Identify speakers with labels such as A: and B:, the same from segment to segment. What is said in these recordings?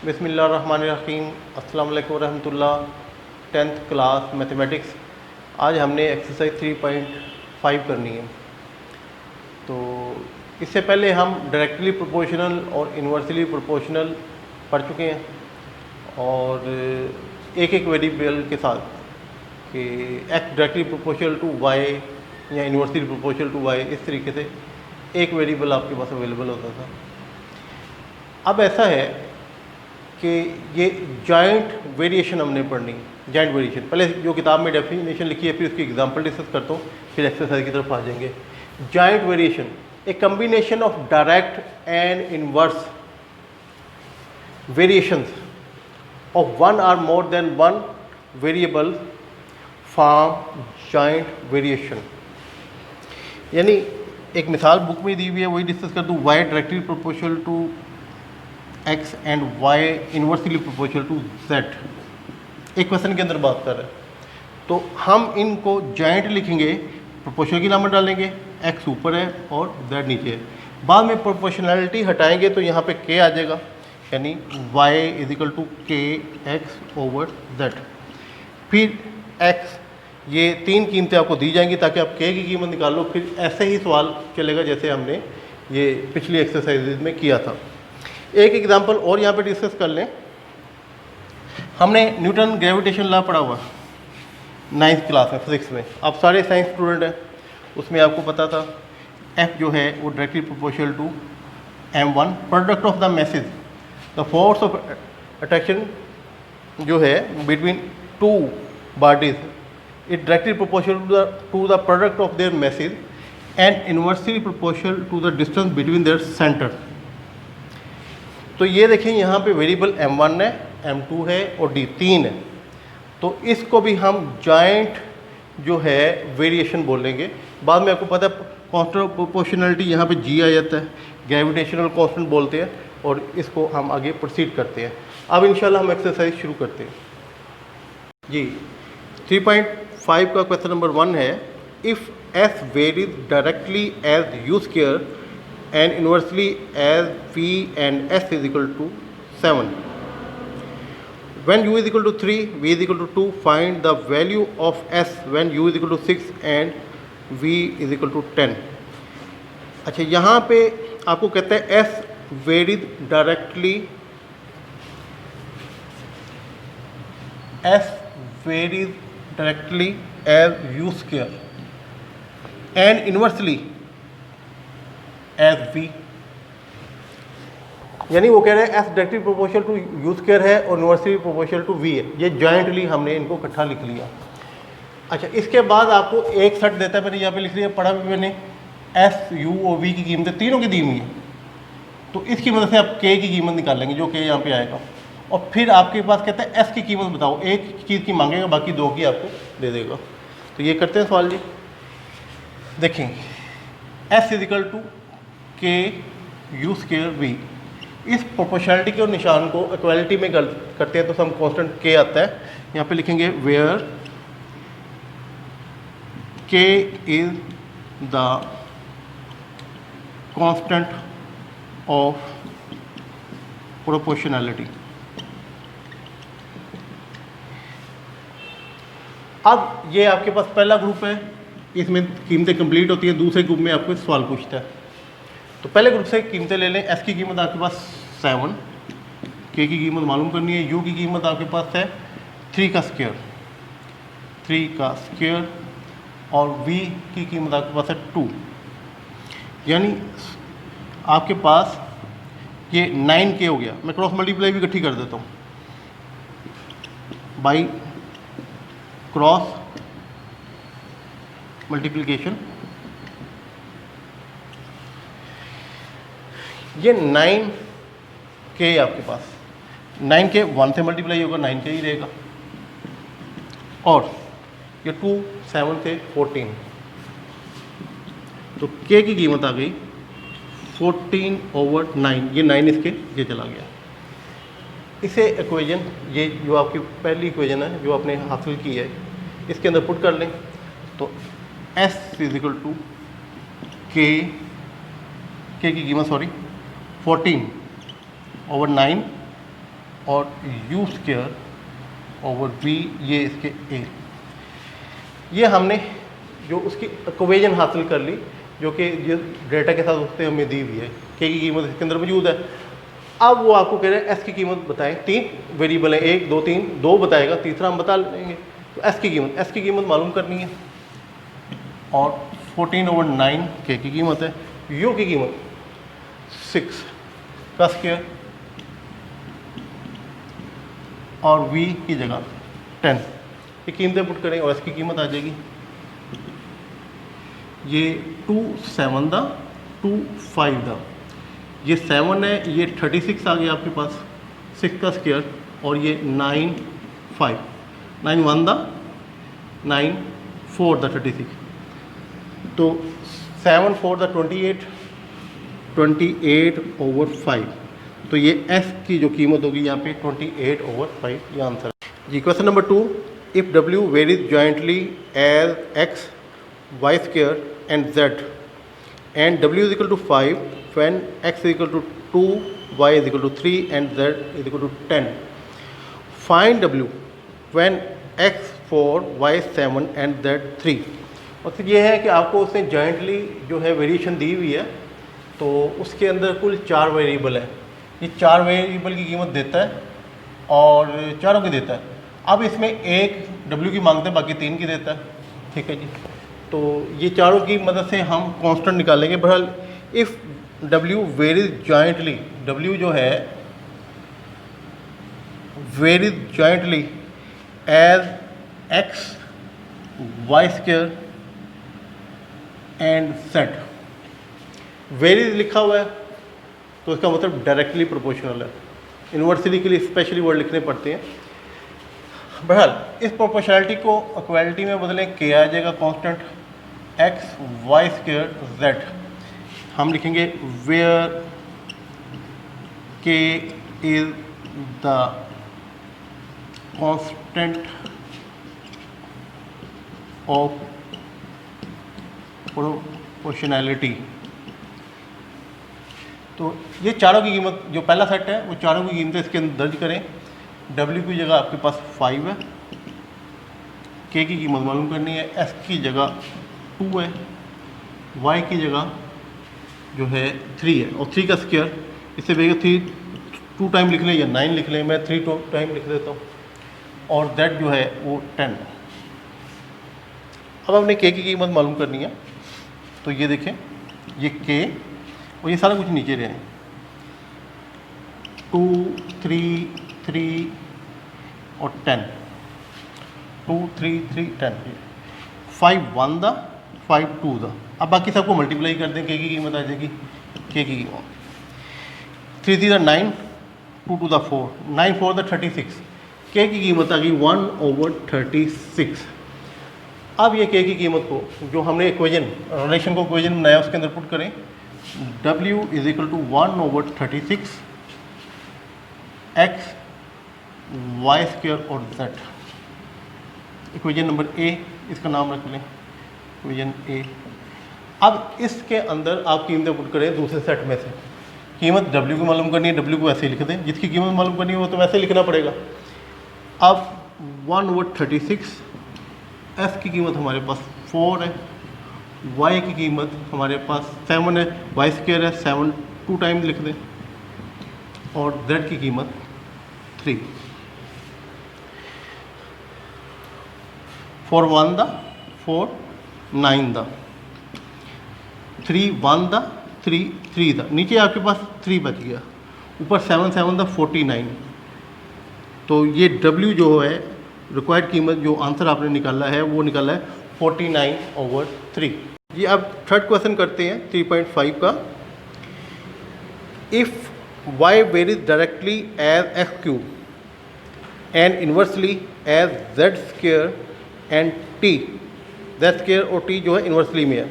A: बिस्मिल्लाहिर्रहमानिर्रहीम। अस्सलाम वालेकुम रहमतुल्लाह। 10th class mathematics. आज हमने एक्सरसाइज 3.5 करनी है। तो इससे पहले हम डायरेक्टली प्रोपोर्शनल और इन्वर्सली प्रोपोर्शनल पढ़ चुके हैं, और एक एक वेरिएबल के साथ कि X directly proportional to Y or inversely proportional to Y, इस तरीके से एक वेरिएबल आपके पास अवेलेबल होता था। अब ऐसा है कि ये जॉइंट वेरिएशन हमने पढ़नी। जॉइंट वेरिएशन पहले जो किताब में डेफिनेशन लिखी है, फिर उसकी एग्जांपल डिस्कस करता हूँ, फिर एक्सरसाइज की तरफ आ जाएंगे। Joint variation a combination of direct and inverse variations of one or more than one variable form joint variation. यानी एक मिसाल बुक में दी हुई है, वही डिस्कस कर दूँ। Y directly proportional to X and Y inversely proportional to Z, एक क्वेश्चन के अंदर बात कर रहे हैं। तो हम इनको जॉइंट लिखेंगे, प्रोपोर्शनल की नंबर डालेंगे, एक्स ऊपर है और जेड नीचे है। बाद में प्रोपोर्शनैलिटी हटाएंगे तो यहाँ पे के आ जाएगा, यानी वाई इज इक्वल टू के एक्स ओवर जेड। फिर एक्स, ये तीन कीमतें आपको दी जाएंगी ताकि आप के की कीमत निकाल लो। फिर ऐसे ही सवाल चलेगा जैसे हमने ये पिछली एक्सरसाइज में किया था। एक एग्जांपल और यहाँ पे डिस्कस कर लें। हमने न्यूटन ग्रेविटेशन लॉ पढ़ा हुआ 9th क्लास में, फिजिक्स में। आप सारे साइंस स्टूडेंट हैं, उसमें आपको पता था एफ जो है वो directly proportional to m1 product of the masses. The force of attraction जो है between two bodies it directly proportional to the product of their masses and inversely proportional to the distance between their centre. तो ये देखें, यहाँ पे variable m1 है, m2 है और d 3 है। तो इसको भी हम जॉइंट जो है वेरिएशन बोलेंगे। बाद में आपको पता है कांस्टेंट ऑफ प्रोपोर्शनलिटी यहाँ पे g आ जाता है, ग्रेविटेशनल कांस्टेंट बोलते हैं, और इसको हम आगे प्रोसीड करते हैं। अब इंशाल्लाह हम एक्सरसाइज शुरू करते हैं जी। 3.5 का क्वेश्चन नंबर 1 है, if s varies directly as u square and inversely as v and s is equal to 7. When u is equal to 3, v is equal to 2, find the value of s when u is equal to 6 and v is equal to 10. अच्छा, यहाँ पे आपको कहते हैं s varies directly, s varies directly as u square and inversely as V. यानी वो कह रहे हैं S directly proportional to U square है और इनवर्सली प्रोपोर्शनल टू वी है। ये जॉइंटली हमने इनको इकट्ठा लिख लिया। अच्छा, इसके बाद आपको एक सेट देता है, मैंने यहाँ पे लिख लिया, पढ़ा भी मैंने। एस यू और वी की कीमतें तीनों की दी हुई है, तो इसकी मदद से आप के की कीमत निकालेंगे, जो के यहाँ पे आएगा। और फिर आपके पास कहता है एस की कीमत बताओ, एक चीज़ की मांगेगा, बाकी दो की आपको दे देगा। तो ये करते हैं सवाल जी। देखें, एस इज इक्वल टू के यू स्क्वायर वी। इस प्रोपोर्शनलिटी के और निशान को इक्वालिटी में करते हैं तो हम कांस्टेंट के आता है। यहाँ पे लिखेंगे वेयर के is the constant of proportionality. अब ये आपके पास पहला ग्रुप है, इसमें कीमतें कंप्लीट होती हैं। दूसरे ग्रुप में आपको सवाल पूछता है, तो पहले ग्रुप से कीमतें ले लें। एस की कीमत आपके पास 7, के की कीमत मालूम करनी है, यू की कीमत आपके पास है 3 का स्क्वायर और वी की कीमत आपके पास है 2। यानी आपके पास ये 9k हो गया। मैं क्रॉस मल्टीप्लाई भी इकट्ठी कर देता हूँ, बाई क्रॉस मल्टीप्लिकेशन। ये 9k आपके पास, 9k 1 से मल्टीप्लाई होगा, 9k ही रहेगा। और ये 2 7 से 14, तो k की कीमत आ गई 14/9। ये 9 इसके ये चला गया। इसे इक्वेशन, ये जो आपकी पहली इक्वेशन है जो आपने हासिल की है, इसके अंदर पुट कर लें। तो s इज इक्वल टू के की कीमत 14/9 और u स्क्वायर ओवर v, ये इसके a। ये हमने जो उसकी इक्वेशन हासिल कर ली जो कि जो डेटा के साथ उसने हमें दी हुई है, k की कीमत इसके अंदर मौजूद है। अब वो आपको कह रहे हैं s की कीमत बताएं। 3 वेरिएबल है, 1 2 3, 2 बताएगा, तीसरा हम बता लेंगे। तो s की कीमत मालूम करनी है और 14/9 k की कीमत है, u की कीमत 6 का स्क्वायर और v की जगह 10। ये कीमतें पुट करें और s की कीमत आ जाएगी, ये 2 7 दा 2 5 दा, ये 7 है, ये 36 आ गया आपके पास 6 का स्क्वायर और ये 9 5, 9 1 दा 9 4 दा 36, तो 7 4 दा 28/5। तो ये s की जो कीमत होगी यहाँ पे 28/5, ये आंसर है जी। Question number 2, if w varies jointly as x y square and z and w is equal to 5 when x is equal to 2, y is equal to 3 and z is equal to 10. Find w when x 4, y 7 and z 3। मतलब ये है कि आपको उसने jointly जो है variation दी हुई है, तो उसके अंदर कुल 4 वेरिएबल है। ये 4 वेरिएबल की कीमत देता है और चारों की देता है। अब इसमें एक w की मांगते हैं, बाकी 3 की देता है, ठीक है जी। तो ये चारों की मदद से हम कांस्टेंट निकालेंगे। बहरहाल if w varies jointly, w जो है varies jointly as x y square and z, varies लिखा हुआ है तो इसका मतलब डायरेक्टली प्रोपोर्शनल है। इन्वर्सली के लिए स्पेशली वर्ड लिखने पड़ते हैं। बहरहाल इस प्रोपोर्शनलिटी को इक्वालिटी में बदलें, k आ जाएगा constant, x y square z हम लिखेंगे where k is the constant of proportionality. तो ये चारों की कीमत, जो पहला सेट है वो चारों की कीमतें इसके अंदर दर्ज करें। w की जगह आपके पास 5 है, k की कीमत मालूम करनी है, s की जगह 2 है, y की जगह जो है 3 है और 3 का स्क्वायर, इससे बेगा 3 2 टाइम लिख लें या 9 लिख लें, मैं 3 टाइम लिख देता हूँ, और z जो है वो 10। अब हमने k की कीमत मालूम करनी है, तो ये देखें ये k और ये सारा कुछ नीचे रहे हैं, 2 3 3 और 10, 2 3 3 10, 5 1 दा 5 2 दा। अब बाकी सबको मल्टीप्लाई कर दें, k की कीमत आ जाएगी, k की कीमत 3 3 दा 9, 2 2 दा 4, 9 4 दा 36, k की कीमत आ गई 1/36। अब ये k की कीमत को जो हमने इक्वेशन रिलेशन को इक्वेशन बनाया उसके अंदर पुट करें, w is equal to 1/36 x y square और z। इक्वेशन नंबर a, इसका नाम रख लें इक्वेशन a। अब इसके अंदर आप कीमतें पुट करें दूसरे सेट में से। कीमत w की मालूम करनी है, w को वैसे ही लिख दें, जिसकी कीमत मालूम करनी है वो तो वैसे ही लिखना पड़ेगा। अब 1/36, f की कीमत हमारे पास 4 है, y की कीमत हमारे पास 7 है, y स्क्वायर है 7 2 टाइम लिख दें, और z की कीमत 3। 4 1 दा 4 9 दा, 3 1 दा 3 3 दा, नीचे आपके पास 3 बच गया, ऊपर 7 7 दा 49। तो ये w जो है रिक्वायर्ड कीमत, जो आंसर आपने निकाला है वो निकाला है 49/3। ये अब थर्ड क्वेश्चन करते हैं 3.5 का। If y varies directly as x cube and inversely as z square and t, z square और t जो है इन्वर्सली में है,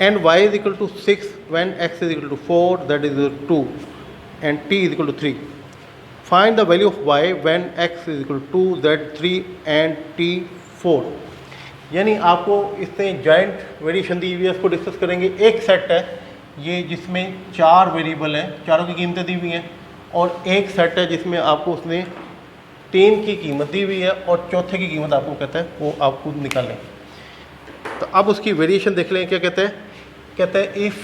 A: and y is equal to 6 when x is equal to 4, z is equal to 2 and t is equal to 3। Find the value of y when x is equal to 2, z 3 and t 4। यानी आपको इससे joint variation दी हुई है, उसको discuss करेंगे। एक set है ये जिसमें 4 वेरिएबल हैं, चारों की कीमतें दी हुई हैं, और एक सेट है जिसमें आपको उसने 3 की कीमत दी हुई है और चौथे की कीमत आपको कहता है वो आपको निकालें। तो अब उसकी वेरिएशन देख लें, क्या कहते हैं, कहते हैं इफ़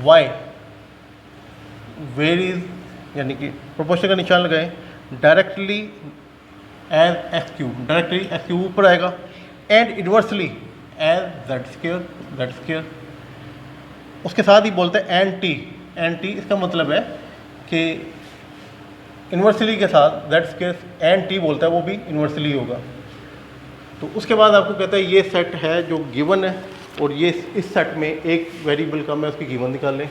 A: वाई वेरीज, यानी कि प्रोपोर्शन का निशान लगाएं, directly as x cube, directly x cube ऊपर आएगा, and inversely as z square. उसके साथ ही बोलते हैं एन टी, इसका मतलब है कि इन्वर्सली के साथ जेड स्क्वायर एन टी बोलता है वो भी इन्वर्सली होगा। तो उसके बाद आपको कहता है ये सेट है जो गिवन है और ये इस सेट में एक वेरिएबल का मैं उसकी कीमत निकाल लें।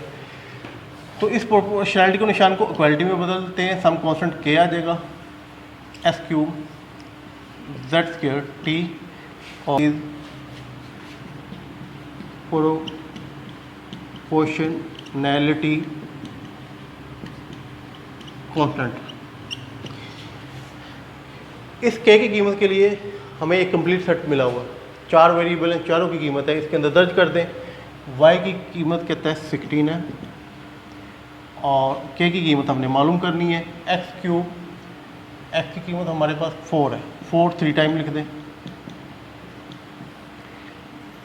A: तो इस प्रोपोर्शनैलिटी को निशान को इक्वालिटी में बदलते हैं, सम कांस्टेंट के आ जाएगा, S cube Z square T और प्रोपोर्शनैलिटी कांस्टेंट। इस के की कीमत के लिए हमें एक कंप्लीट सेट मिला हुआ, 4 वेरिएबल हैं, चारों की कीमत है, इसके अंदर दर्ज कर दें। y की कीमत कहता है 16 है और k की कीमत हमने मालूम करनी है, एक्स क्यूब, x की कीमत हमारे पास 4 है, 4 3 टाइम लिख दें,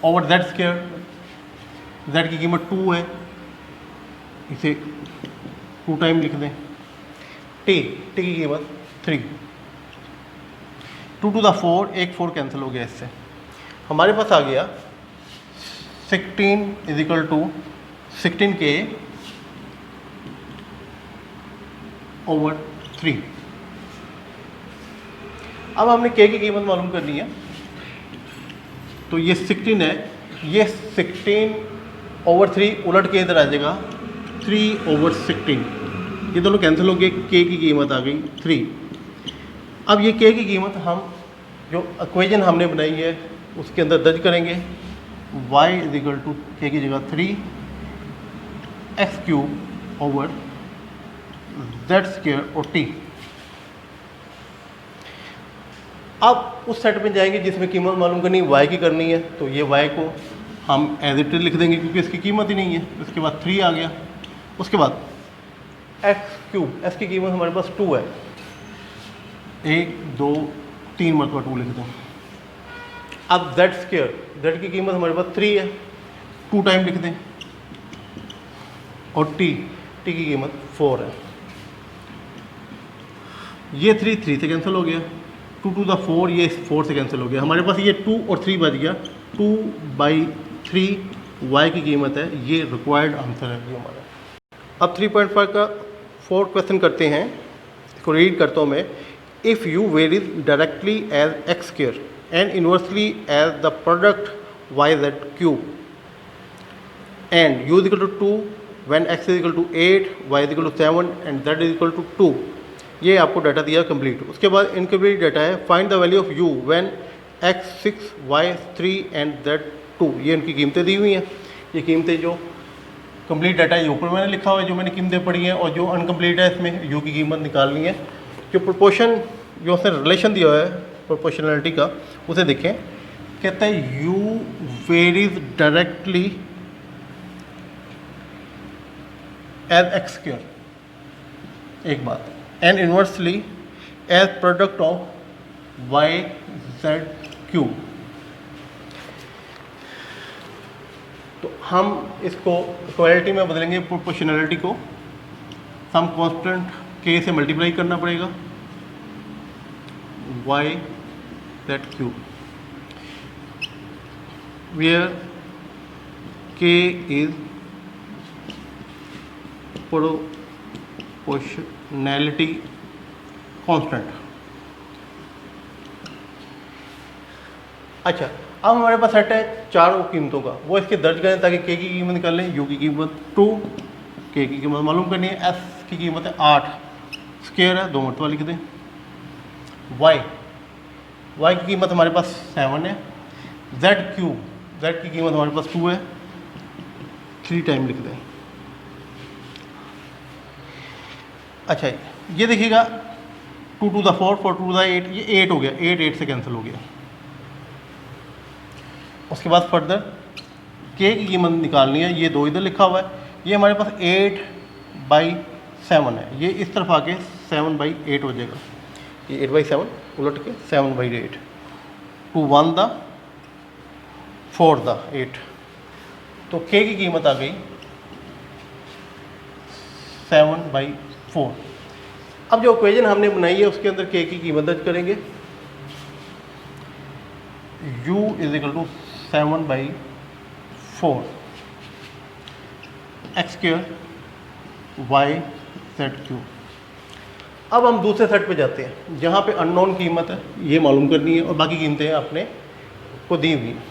A: ओवर जेड स्क्वायर, z की कीमत 2 है, इसे 2 टाइम लिख दें, t की कीमत 3, 2 to the 4, एक 4 कैंसिल हो गया, इससे हमारे पास आ गया 16 is equal to 16k over 3। अब हमने k की कीमत मालूम करनी है, तो ये 16 है, ये 16 ओवर 3 उलट के इधर आ जाएगा 3 ओवर 16, ये दोनों कैंसिल हो गए, k की कीमत आ गई 3। अब ये k की कीमत हम जो इक्वेशन हमने बनाई है उसके अंदर दर्ज करेंगे, y is equal to k की जगह 3 x cube over z square और t। अब उस सेट में जाएंगे जिसमें कीमत मालूम करनी y की करनी है, तो ये y को हम एज इट इज लिख देंगे क्योंकि इसकी कीमत ही नहीं है। उसके बाद 3 आ गया, उसके बाद एक्स क्यूब, एक्स की कीमत हमारे पास 2 है, 1 2 3 मरतबा 2 लिख दें। अब जेड स्क्वायर, जेड की कीमत हमारे पास 3 है, 2 टाइम लिख दें, और टी की कीमत 4 है, ये 3 से कैंसिल हो गया, 2 to the 4, ये 4 से कैंसिल हो गया, हमारे पास ये 2 और 3 बच गया, 2/3 y की कीमत है, ये रिक्वायर्ड आंसर है ये हमारा। अब 3.5 का 4 क्वेश्चन करते हैं, इसको रीड करता हूँ मैं। If u varies directly as x square and inversely as the product y z cube and u is equal to 2 when x is equal to 8, y is equal to 7 and z is equal to 2, ये आपको data दिया complete. उसके बाद incomplete data है, find the value of u when x 6, y 3 and z 2, ये उनकी कीमतें दी हुई हैं। ये कीमतें जो कंप्लीट डाटा है ये ऊपर मैंने लिखा हुआ है, जो मैंने कीमतें पढ़ी हैं, और जो अनकम्प्लीट है इसमें यू की कीमत निकालनी है। जो प्रोपोर्शन, जो उसने रिलेशन दिया हुआ है प्रोपोर्शनैलिटी का, उसे देखें, कहता है u varies directly as x square, एक बात, and inversely as product of y z cube. तो हम इसको इक्वालिटी में बदलेंगे, प्रोपोर्शनैलिटी को सम कांस्टेंट k से मल्टीप्लाई करना पड़ेगा, y z cube, where k is proportionality constant. अच्छा, अब हमारे पास सेट है चारों कीमतों का, वो इसके दर्ज करें ताकि k की कीमत निकाल लें। u की कीमत 2, k की कीमत मालूम करनी है, s की कीमत है 8, स्क्वायर है 2 मरतबा लिख दें, y की कीमत हमारे पास 7 है, z क्यूब, z की कीमत हमारे पास 2 है, 3 टाइम लिख दें। अच्छा, ये देखिएगा 2 to the 4, 4 to the 8, ये 8 हो गया, 8 से कैंसिल हो गया। उसके बाद फर्दर k की कीमत निकालनी है, ये 2 इधर लिखा हुआ है, ये हमारे पास 8/6 7 है, ये इस तरफ आके 7/8 हो जाएगा, ये 8/7 उलट के 7/8 टू 1 द 4 द 8। तो k की कीमत आ गई 7/4। अब जो इक्वेशन हमने बनाई है उसके अंदर k की कीमत दर्ज करेंगे, u = 7/4 x² y z³। अब हम दूसरे सेट पे जाते हैं जहाँ पे अननोन कीमत है, ये मालूम करनी है और बाकी कीमतें आपने को दी हुई हैं।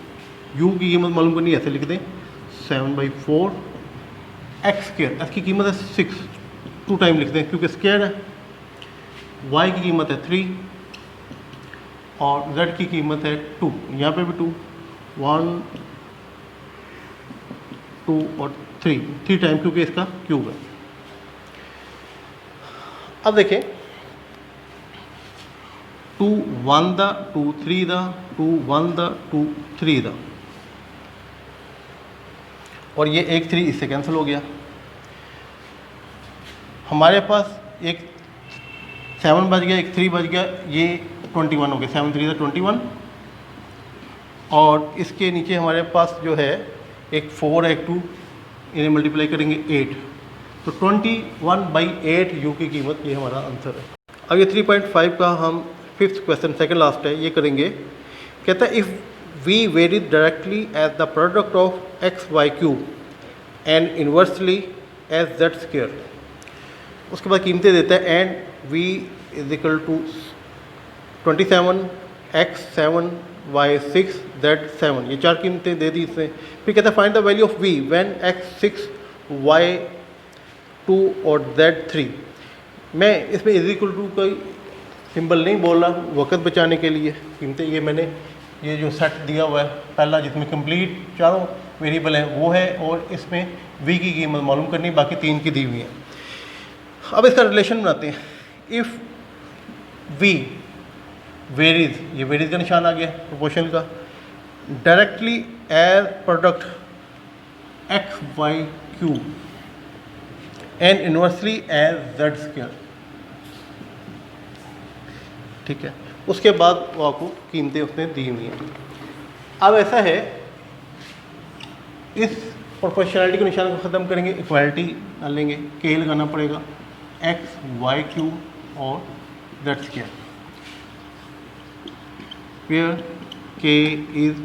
A: u की कीमत मालूम करनी है, ऐसे लिख दें 7/4 x², x की कीमत है 6, 2 टाइम लिख दें क्योंकि स्क्वायर है, y की कीमत है 3 और z की कीमत है 2, यहाँ पे भी 2, 1 2 और 3 टाइम क्योंकि इसका क्यूब है। अब देखें 2 1 द 2 3 द 2 1 द 2 3 द, और ये एक 3 इससे कैंसिल हो गया। हमारे पास एक 7 बच गया, एक 3 बच गया, ये 21 हो गया, 7 3 द 21। और इसके नीचे हमारे पास जो है एक 4 है, एक 2, इन्हें मल्टीप्लाई करेंगे 8, तो 21/8 u की कीमत, ये हमारा आंसर है। अब ये 3.5 का हम 5th क्वेश्चन सेकंड लास्ट है, ये करेंगे। कहता है if v vary directly as the product of x y cube and inversely as z²। उसके बाद कीमतें देता है and v = 27 x 7 y 6 z 7, ये 4 कीमतें दे दी इसने। फिर कहता है find the value of v when x 6 y 2 और z 3। मैं इसमें = कोई सिंबल नहीं बोल रहा, वक्त बचाने के लिए कीमतें ये मैंने ये जो सेट दिया हुआ है पहला, जिसमें कंप्लीट चारों वेरिएबल हैं वो है, और इसमें v की कीमत मालूम करनी, बाकी 3 की दी हुई है। अब इसका रिलेशन बनाते हैं। इफ़ v वेरीज, ये वेरीज का निशान आ गया प्रोपोर्शनल का, directly as product x y cube and inversely as z²। ठीक है, उसके बाद वो आपको कीमतें उसने दी हुई हैं। अब ऐसा है, इस प्रोपोर्शनलिटी के निशान को ख़त्म करेंगे, इक्वालिटी डालेंगे, के लगाना पड़ेगा, एक्स वाई क्यूब और z², where k is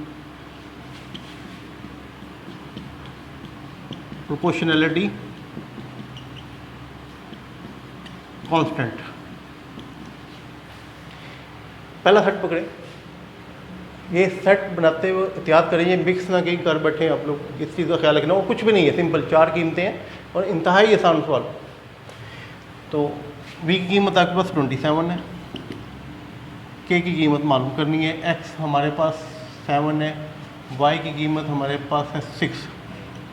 A: proportionality constant। पहला सेट पकड़े, ये सेट बनाते हुए एहतियात करें, ये मिक्स ना कहीं कर बैठे आप लोग, इस चीज़ का ख्याल रखना। वो कुछ भी नहीं है, सिंपल 4 कीमतें हैं और इंतहाई आसान सवाल। तो v की कीमत आपके पास 27 है, k की कीमत मालूम करनी है, x हमारे पास 7 है, y की कीमत हमारे पास है 6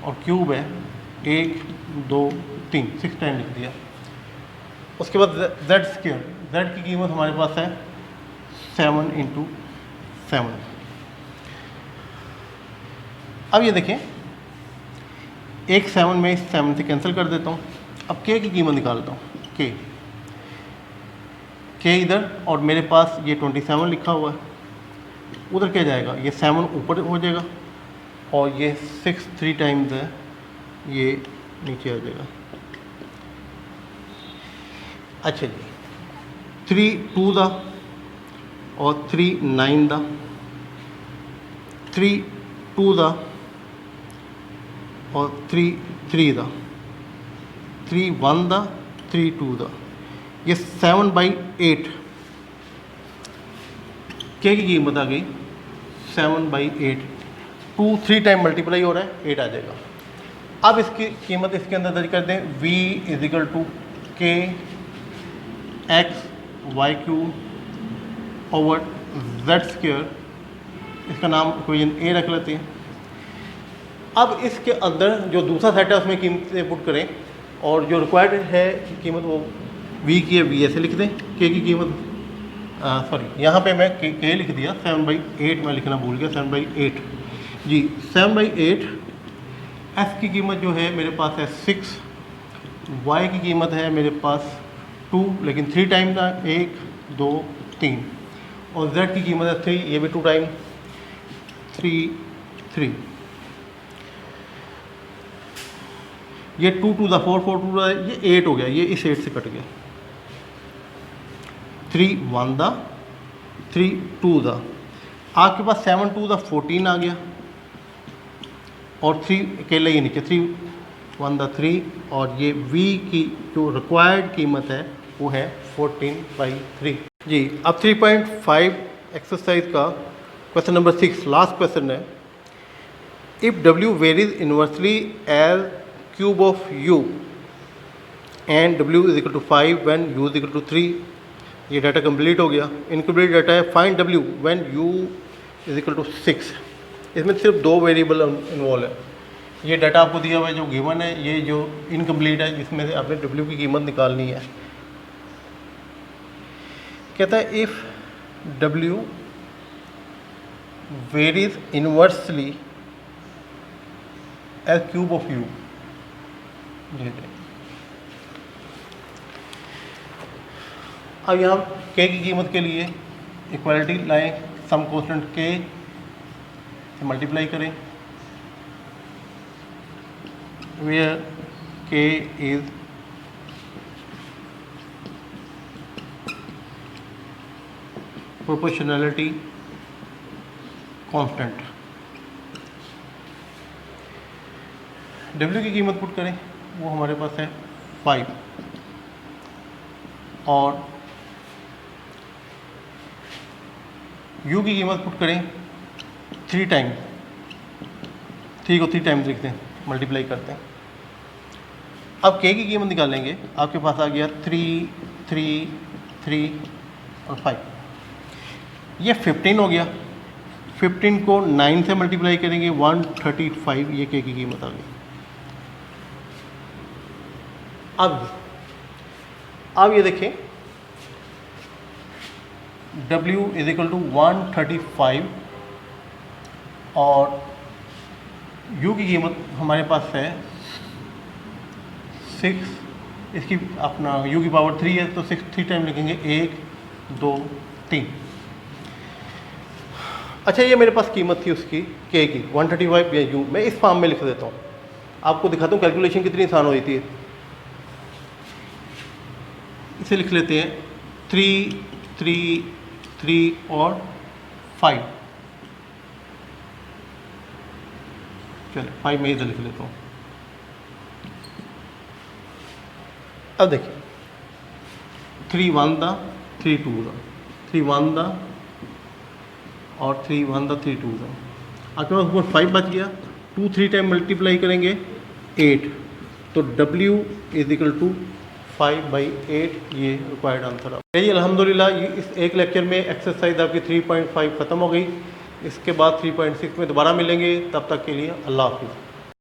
A: और क्यूब है 1 2 3, 6 टाइम लिख दिया। उसके बाद z², z की कीमत हमारे पास है 7 × 7। अब ये देखें, एक 7 में इस 7 से कैंसिल कर देता हूँ। अब k की कीमत निकालता हूँ, k इधर, और मेरे पास ये 27 लिखा हुआ है, उधर क्या जाएगा, ये 7 ऊपर हो जाएगा और ये 6 3 टाइम्स है, ये नीचे आ जाएगा। अच्छा जी, 3 2 दा और 3 9 दा, 3 2 दा और 3 3 दा, 3 1 दा 3 2 दा, ये 7/8 k की कीमत आ गई 7/8। 2 3 टाइम मल्टीप्लाई हो रहा है, 8 आ जाएगा। अब इसकी कीमत इसके अंदर दर्ज कर दें, v = k x y cube over z², इसका नाम इक्वेशन a रख लेते हैं। अब इसके अंदर जो दूसरा सेट है उसमें कीमतें पुट करें, और जो रिक्वायर्ड है कीमत वो v की है, v ऐसे लिख दें, k की कीमत सॉरी यहाँ पे मैं k लिख दिया, 7/8 मैं लिखना भूल गया, 7/8 जी, 7/8। f की कीमत जो है मेरे पास है 6 y की कीमत है मेरे पास 2, लेकिन 3 टाइम था, 1 2 3, और z की कीमत है 3, ये भी 2 टाइम, 3 3, ये 2 टू द 4 4 टू द, ये 8 हो गया, ये इस 8 से कट गया, 3 1 द 3 2 द, आपके पास 7 टू द 14 आ गया, और 3 अकेले ही नीचे 3 1 द 3, और ये v की जो रिक्वायर्ड कीमत है वो है 14/3 जी। अब 3.5 एक्सरसाइज का क्वेश्चन नंबर 6 लास्ट क्वेश्चन है। If w varies inversely as cube of u and w is equal to 5 when u is equal to 3, ये डाटा कंप्लीट हो गया। इनकम्प्लीट डाटा है find w when u is equal to 6। इसमें सिर्फ 2 variable involve है। ये data आपको दिया हुआ है जो गिवन है, ये जो इनकम्प्लीट है जिसमें से आपने w की कीमत निकालनी है। कहता है if w varies inversely as cube of u, अब यहाँ k की कीमत के लिए इक्वालिटी लाएं, सम कांस्टेंट k से मल्टीप्लाई करें, where k is proportionality constant। w की कीमत पुट करें, वो हमारे पास है 5, और u की कीमत पुट करें 3 टाइम, 3 को 3 टाइम्स लिखते हैं, मल्टीप्लाई करते हैं। अब k की कीमत निकालेंगे, आपके पास आ गया 3 3 3 और 5, ये 15 हो गया। 15 को 9 से मल्टीप्लाई करेंगे 135, ये k की कीमत आ गई। अब ये देखें w इज इक्वल टू 135 और u की कीमत हमारे पास है 6, इसकी अपना u की पावर 3 है तो 6 3 टाइम लिखेंगे, 1 2 3। अच्छा, ये मेरे पास कीमत थी उसकी k की 135 या u, मैं इस फॉर्म में लिख देता हूँ, आपको दिखाता हूँ कैलकुलेशन कितनी आसान हो रही थी। इसे लिख लेते हैं 3 3 3 और 5, चलो 5 में इधर लिख लेता हूँ। अब देखिए 3 1 द 3 2 द, 3 1 द और 3 1 द 3 2 द, आपके पास ऊपर 5 बच गया। 2 3 टाइम मल्टीप्लाई करेंगे 8, तो w इज इक्वल टू 5/8, ये रिक्वायर्ड आंसर है। यही अल्हम्दुलिल्लाह इस एक लेक्चर में एक्सरसाइज आपकी 3.5 ख़त्म हो गई। इसके बाद 3.6 में दोबारा मिलेंगे, तब तक के लिए अल्लाह हाफिज़।